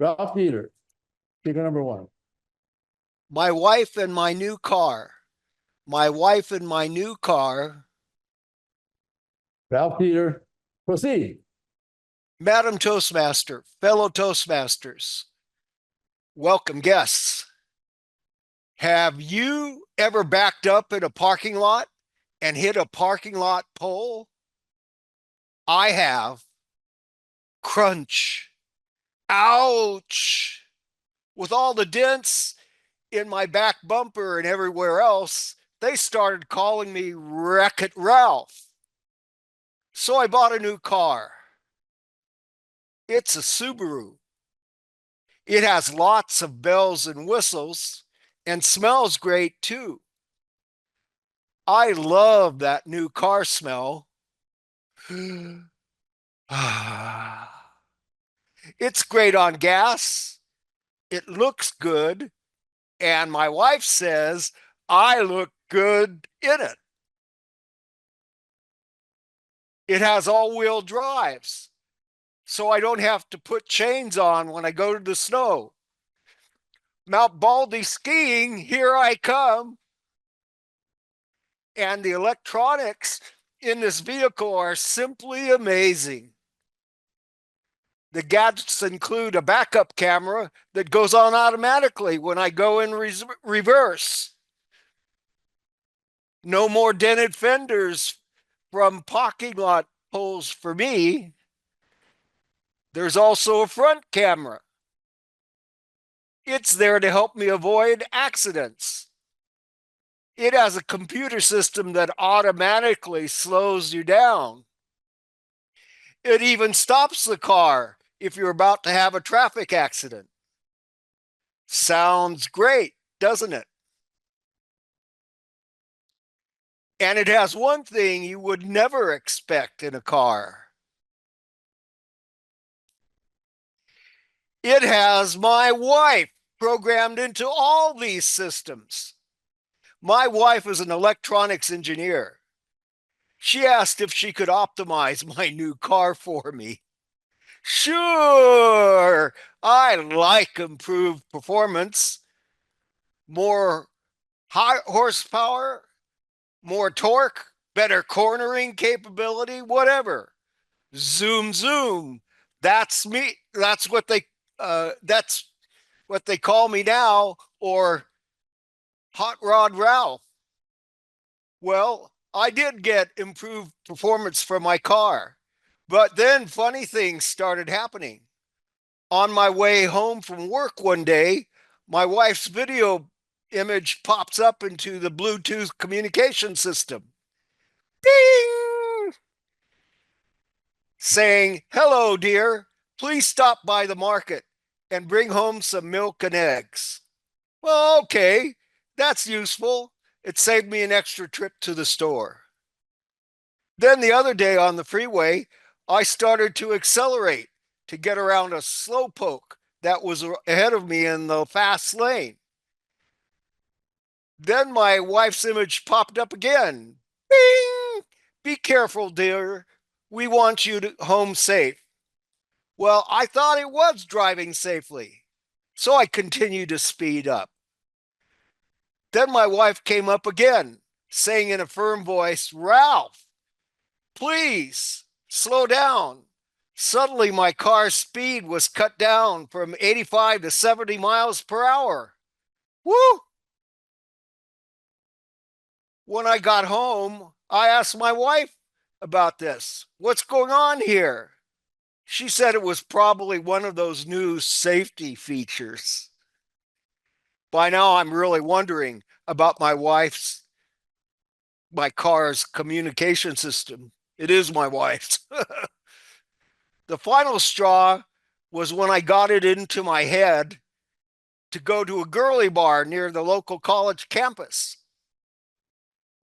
Ralph Dieter, speaker number one. My wife and my new car. My wife and my new car. Ralph Dieter, proceed. Madam Toastmaster, fellow Toastmasters, welcome guests. Have you ever backed up in a parking lot and hit a parking lot pole? I have. Crunch. Ouch. With all the dents in my back bumper and everywhere else, they started calling me Wreck-It Ralph. So I bought a new car. It's a Subaru. It has lots of bells and whistles and smells great too. I love that new car smell. It's great on gas. It looks good. And my wife says I look good in it. It has all-wheel drives, so I don't have to put chains on when I go to the snow. Mount Baldy skiing, here I come. And the electronics in this vehicle are simply amazing. The gadgets include a backup camera that goes on automatically when I go in reverse. No more dented fenders from parking lot poles for me. There's also a front camera. It's there to help me avoid accidents. It has a computer system that automatically slows you down. It even stops the car if you're about to have a traffic accident. Sounds great, doesn't it? And it has one thing you would never expect in a car. It has my wife programmed into all these systems. My wife is an electronics engineer. She asked if she could optimize my new car for me. Sure, I like improved performance, more high horsepower, more torque, better cornering capability, whatever. Zoom, zoom. That's me. That's what they call me now, or Hot Rod Ralph. Well, I did get improved performance from my car, but then funny things started happening. On my way home from work one day, my wife's video image pops up into the Bluetooth communication system. Ding! Saying, "Hello, dear. Please stop by the market and bring home some milk and eggs." Well, okay, that's useful. It saved me an extra trip to the store. Then the other day on the freeway, I started to accelerate to get around a slowpoke that was ahead of me in the fast lane. Then my wife's image popped up again. Bing! Be careful, dear. We want you home safe. Well, I thought it was driving safely, so I continued to speed up. Then my wife came up again, saying in a firm voice, "Ralph, please slow down." Suddenly, my car's speed was cut down from 85 to 70 miles per hour. Woo! When I got home, I asked my wife about this. What's going on here? She said it was probably one of those new safety features. By now, I'm really wondering about my car's communication system. It is my wife's. The final straw was when I got it into my head to go to a girly bar near the local college campus.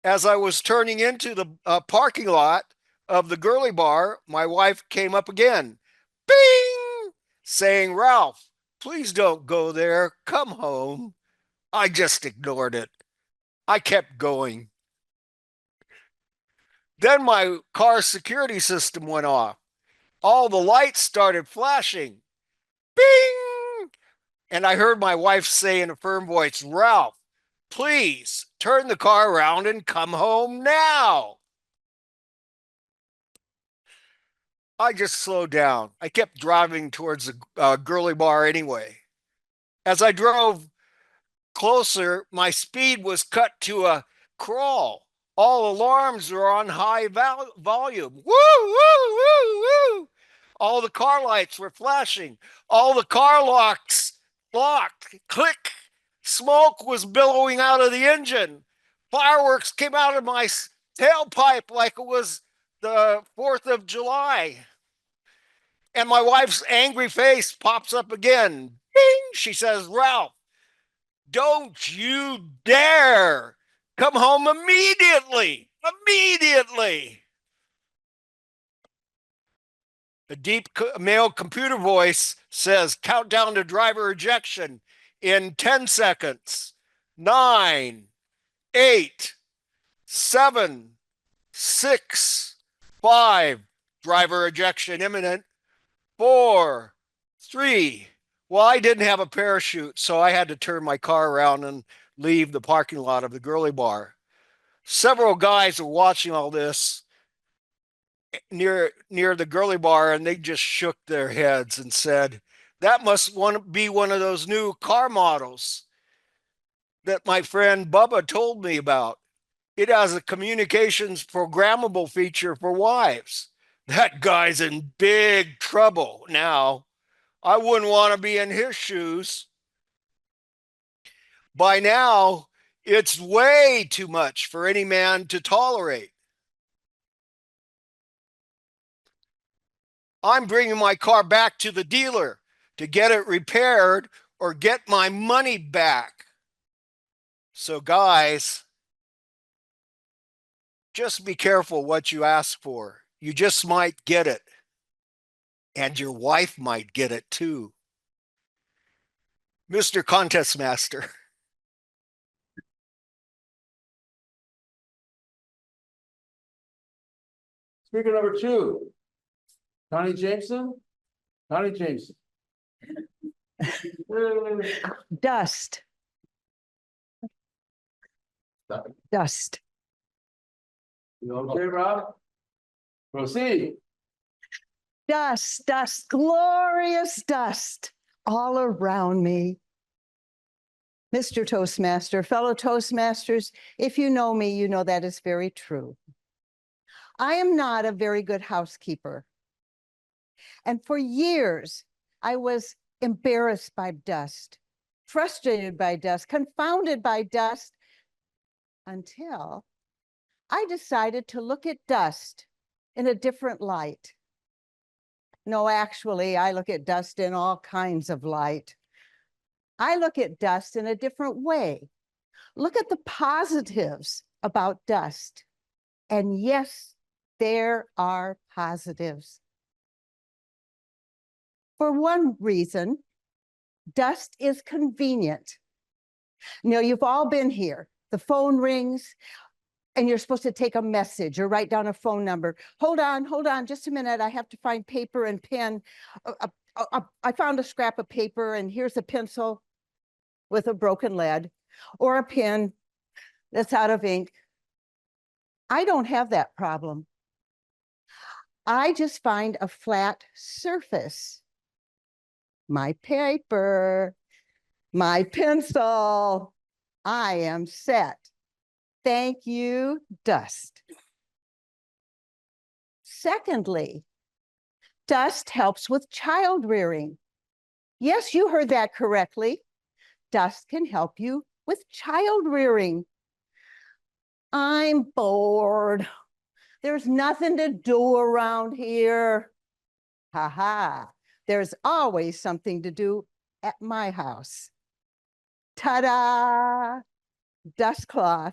As I was turning into the parking lot of the girly bar, my wife came up again. Bing! Saying, "Ralph, please don't go there. Come home." I just ignored it. I kept going. Then my car security system went off. All the lights started flashing. Bing! And I heard my wife say in a firm voice, Ralph, please turn the car around and come home now. I just slowed down. I kept driving towards the girly bar anyway. As I drove closer, my speed was cut to a crawl. All alarms were on high volume. Woo, woo, woo, woo. All the car lights were flashing. All the car locks locked. Click. Smoke was billowing out of the engine. Fireworks came out of my tailpipe like it was the 4th of July. And my wife's angry face pops up again. Ding! She says, Ralph, don't you dare come home immediately. Immediately. A deep male computer voice says, countdown to driver ejection in 10 seconds. 9, 8, 7, 6, 5. Driver ejection imminent. 4, 3. Well, I didn't have a parachute, so I had to turn my car around and leave the parking lot of the girly bar. Several guys were watching all this near the girly bar, and they just shook their heads and said, that must be one of those new car models that my friend Bubba told me about. It has a communications programmable feature for wives. That guy's in big trouble now. I wouldn't want to be in his shoes. By now, it's way too much for any man to tolerate. I'm bringing my car back to the dealer to get it repaired or get my money back. So guys, just be careful what you ask for. You just might get it. And your wife might get it too. Mr. Contest Master. Speaker number 2, Connie Jameson. Connie Jameson. Dust. Dust. You okay, Rob? Proceed. Dust, dust, glorious dust all around me. Mr. Toastmaster, fellow Toastmasters, if you know me, you know that is very true. I am not a very good housekeeper. And for years, I was embarrassed by dust, frustrated by dust, confounded by dust, until I decided to look at dust in a different light. No, actually, I look at dust in all kinds of light. I look at dust in a different way. Look at the positives about dust. And yes, there are positives. For one reason, dust is convenient. You know, you've all been here. The phone rings and you're supposed to take a message or write down a phone number. Hold on, just a minute. I have to find paper and pen. I found a scrap of paper and here's a pencil with a broken lead or a pen that's out of ink. I don't have that problem. I just find a flat surface. My paper, my pencil, I am set. Thank you, dust. Secondly, dust helps with child rearing. Yes, you heard that correctly. Dust can help you with child rearing. I'm bored. There's nothing to do around here. Ha ha. There's always something to do at my house. Ta-da! Dust cloth.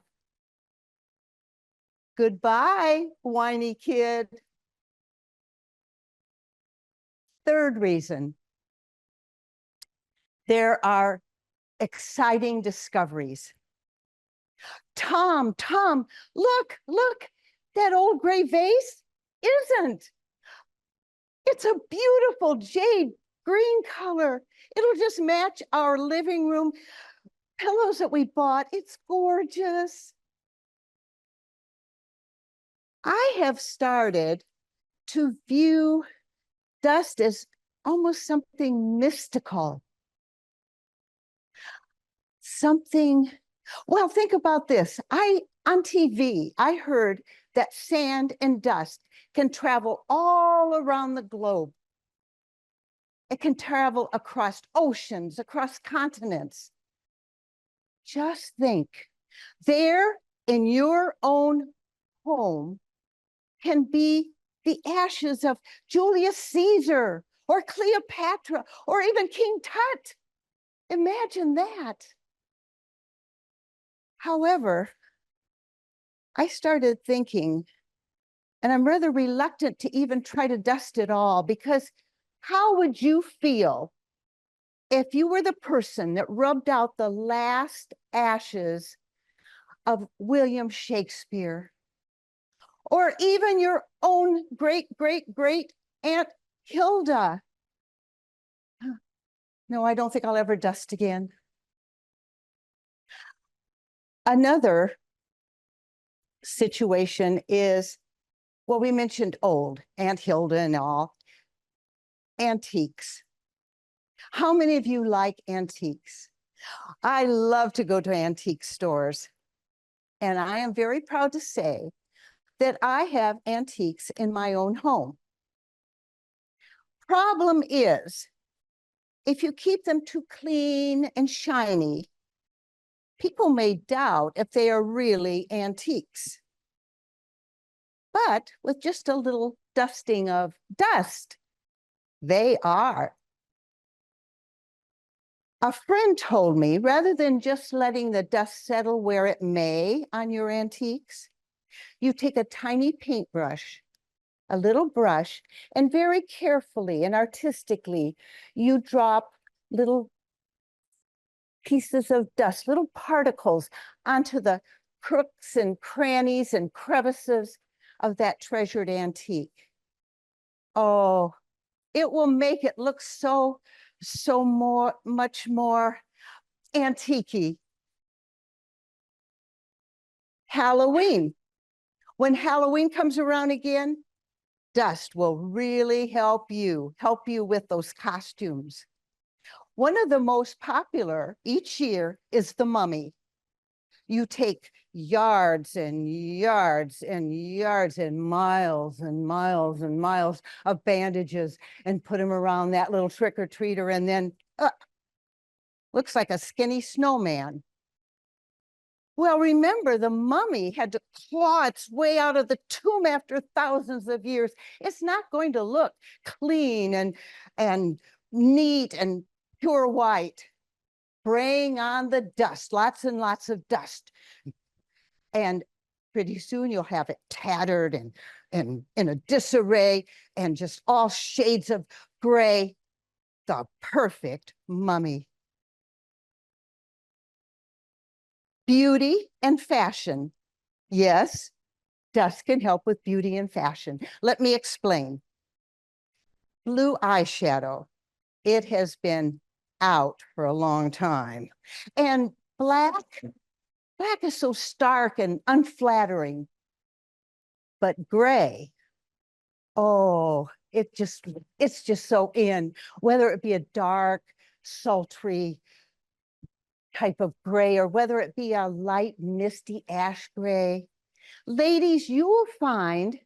Goodbye, whiny kid. Third reason, there are exciting discoveries. Tom, look, that old gray vase isn't. It's a beautiful jade green color. It'll just match our living room pillows that we bought. It's gorgeous. I have started to view dust as almost something mystical. Something, well, think about this. On TV, I heard that sand and dust can travel all around the globe. It can travel across oceans, across continents. Just think, there in your own home can be the ashes of Julius Caesar or Cleopatra or even King Tut. Imagine that. However, I started thinking, and I'm rather reluctant to even try to dust it all, because how would you feel if you were the person that rubbed out the last ashes of William Shakespeare, or even your own great, great, great Aunt Hilda? No, I don't think I'll ever dust again. Another situation is, well, we mentioned old, Aunt Hilda and all, antiques. How many of you like antiques? I love to go to antique stores. And I am very proud to say that I have antiques in my own home. Problem is, if you keep them too clean and shiny, people may doubt if they are really antiques. But with just a little dusting of dust, they are. A friend told me, rather than just letting the dust settle where it may on your antiques, you take a tiny paintbrush, a little brush, and very carefully and artistically, you drop little pieces of dust, little particles onto the crooks and crannies and crevices of that treasured antique. Oh, it will make it look so much more antique-y. Halloween. When Halloween comes around again, dust will really help you with those costumes. One of the most popular each year is the mummy. You take yards and yards and yards and miles and miles and miles of bandages and put them around that little trick-or-treater, and then looks like a skinny snowman. Well, remember, the mummy had to claw its way out of the tomb after thousands of years. It's not going to look clean and neat and pure white. Spraying on the dust, lots and lots of dust. And pretty soon you'll have it tattered and in a disarray and just all shades of gray. The perfect mummy. Beauty and fashion. Yes, dust can help with beauty and fashion. Let me explain. Blue eyeshadow. It has been out for a long time. And black is so stark and unflattering. But gray, oh, it's just so in, whether it be a dark, sultry type of gray, or whether it be a light, misty ash gray. Ladies, you will find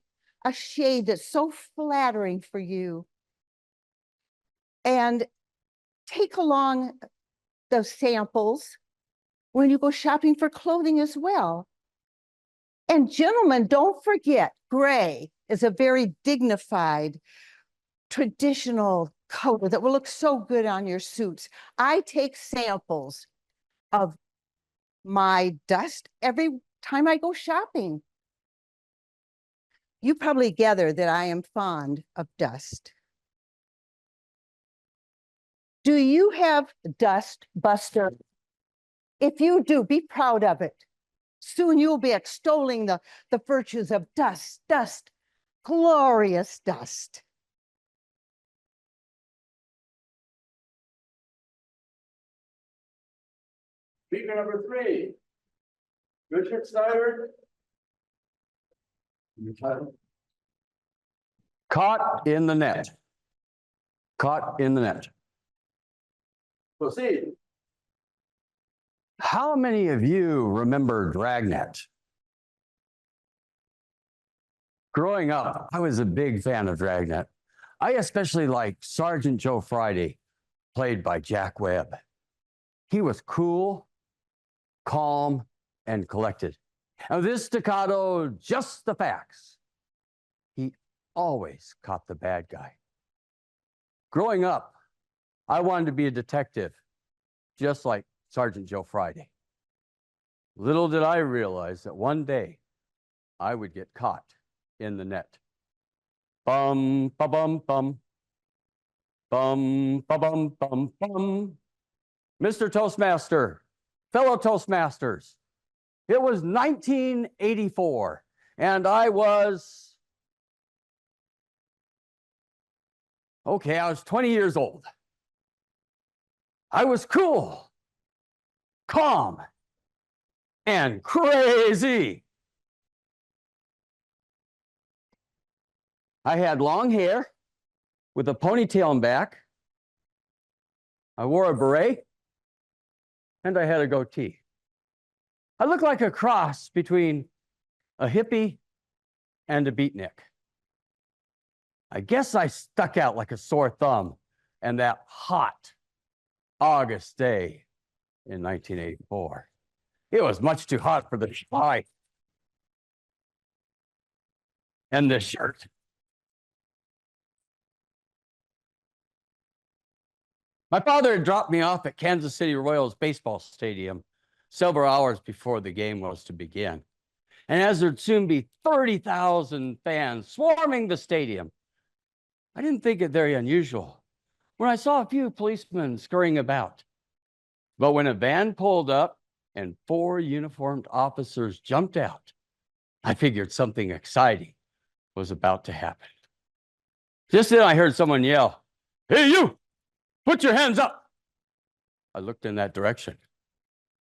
a shade that's so flattering for you. And take along those samples when you go shopping for clothing as well. And gentlemen, don't forget, gray is a very dignified, traditional color that will look so good on your suits. I take samples of my dust every time I go shopping. You probably gather that I am fond of dust. Do you have dust buster? If you do, be proud of it. Soon you'll be extolling the virtues of dust, glorious dust. Speaker number 3. Richard Snyder. Your title? Caught in the net. Caught in the net. Proceed. How many of you remember Dragnet? Growing up, I was a big fan of Dragnet. I especially liked Sergeant Joe Friday, played by Jack Webb. He was cool, calm, and collected. And this staccato, just the facts. He always caught the bad guy. Growing up, I wanted to be a detective, just like Sergeant Joe Friday. Little did I realize that one day I would get caught in the net. Bum, ba bum, bum. Bum, ba bum, bum, bum. Mr. Toastmaster, fellow Toastmasters, it was 1984, and I was 20 years old. I was cool, calm, and crazy. I had long hair with a ponytail in back. I wore a beret, and I had a goatee. I looked like a cross between a hippie and a beatnik. I guess I stuck out like a sore thumb on that hot August day in 1984. It was much too hot for the tie and this shirt. My father had dropped me off at Kansas City Royals baseball stadium several hours before the game was to begin. And as there'd soon be 30,000 fans swarming the stadium, I didn't think it very unusual when I saw a few policemen scurrying about. But when a van pulled up and 4 uniformed officers jumped out, I figured something exciting was about to happen. Just then I heard someone yell, "Hey, you! Put your hands up!" I looked in that direction.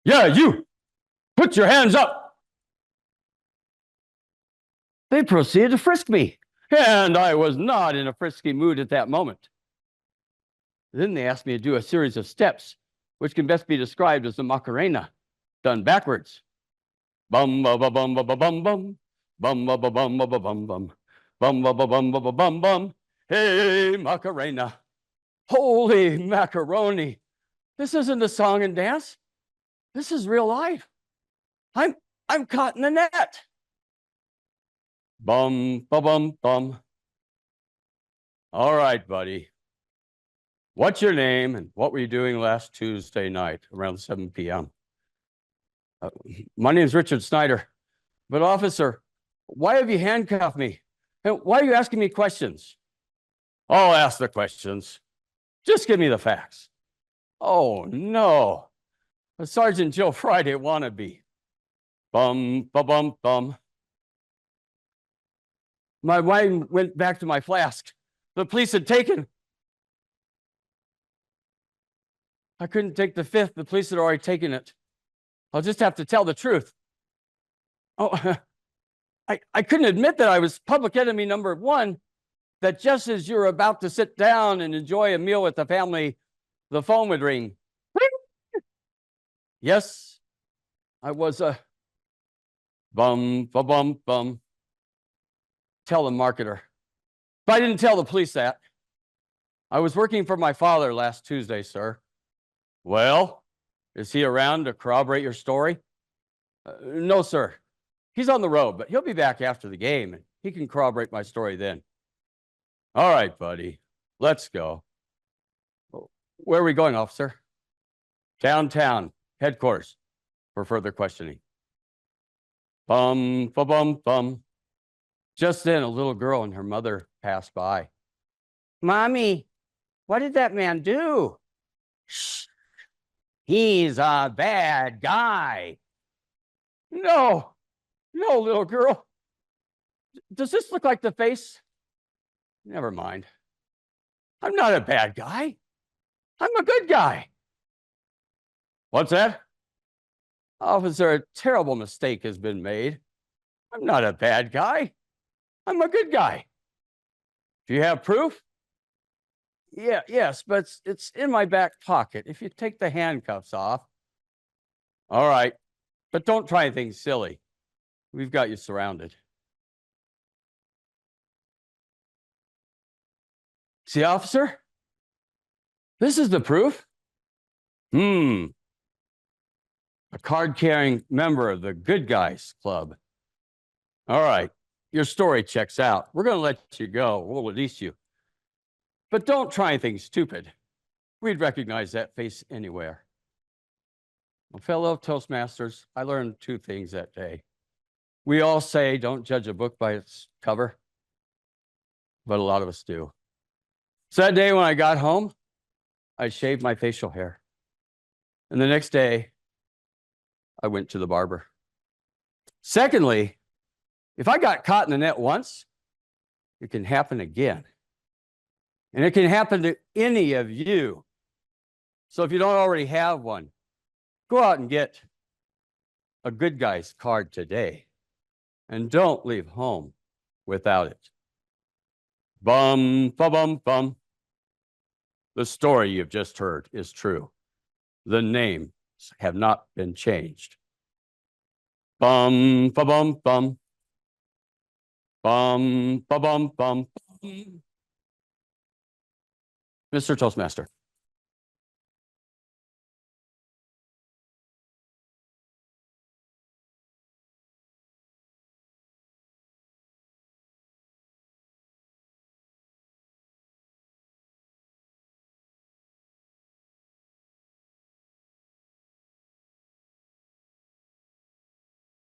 "Yeah, you! Put your hands up!" They proceeded to frisk me, and I was not in a frisky mood at that moment. Then they asked me to do a series of steps, which can best be described as the Macarena, done backwards. Bum ba ba bum ba ba bum bum, bum ba ba bum ba ba bum bum, bum ba ba bum ba ba bum bum. Hey, Macarena! Holy macaroni! This isn't a song and dance. This is real life. I'm caught in the net. Bum, ba bum, bum. All right, buddy. What's your name and what were you doing last Tuesday night around 7 p.m.? My name is Richard Snyder. But officer, why have you handcuffed me? And why are you asking me questions? I'll ask the questions. Just give me the facts. Oh, no. A Sergeant Joe Friday wannabe. Bum, ba bum, bum. My wine went back to my flask. The police had taken. I couldn't take the 5th. The police had already taken it. I'll just have to tell the truth. Oh, I couldn't admit that I was public enemy number 1, that just as you're about to sit down and enjoy a meal with the family, the phone would ring. Yes, I was a bum, ba bum, bum. Tell the marketer. But I didn't tell the police that. I was working for my father last Tuesday, sir. Well, is he around to corroborate your story? No, sir. He's on the road, but he'll be back after the game, and he can corroborate my story then. All right, buddy. Let's go. Where are we going, officer? Downtown, headquarters, for further questioning. Bum, ba bum, bum. Just then, a little girl and her mother passed by. Mommy, what did that man do? Shh. He's a bad guy. No, little girl. Does this look like the face? Never mind. I'm not a bad guy. I'm a good guy. What's that? Officer, a terrible mistake has been made. I'm not a bad guy. I'm a good guy. Do you have proof? Yeah, yes, but it's in my back pocket. If you take the handcuffs off. All right, but don't try anything silly. We've got you surrounded. See, officer? This is the proof. A card-carrying member of the Good Guys Club. All right, your story checks out. We're going to let you go. We'll release you. But don't try anything stupid. We'd recognize that face anywhere. Well, fellow Toastmasters, I learned two things that day. We all say don't judge a book by its cover, but a lot of us do. So that day when I got home, I shaved my facial hair. And the next day, I went to the barber. Secondly, if I got caught in the net once, it can happen again. And it can happen to any of you. So if you don't already have one, go out and get a Good Guys card today. And don't leave home without it. Bum, ba-bum, bum. The story you've just heard is true. The names have not been changed. Bum, ba-bum, bum. Bum, ba-bum, bum. Mr. Toastmaster.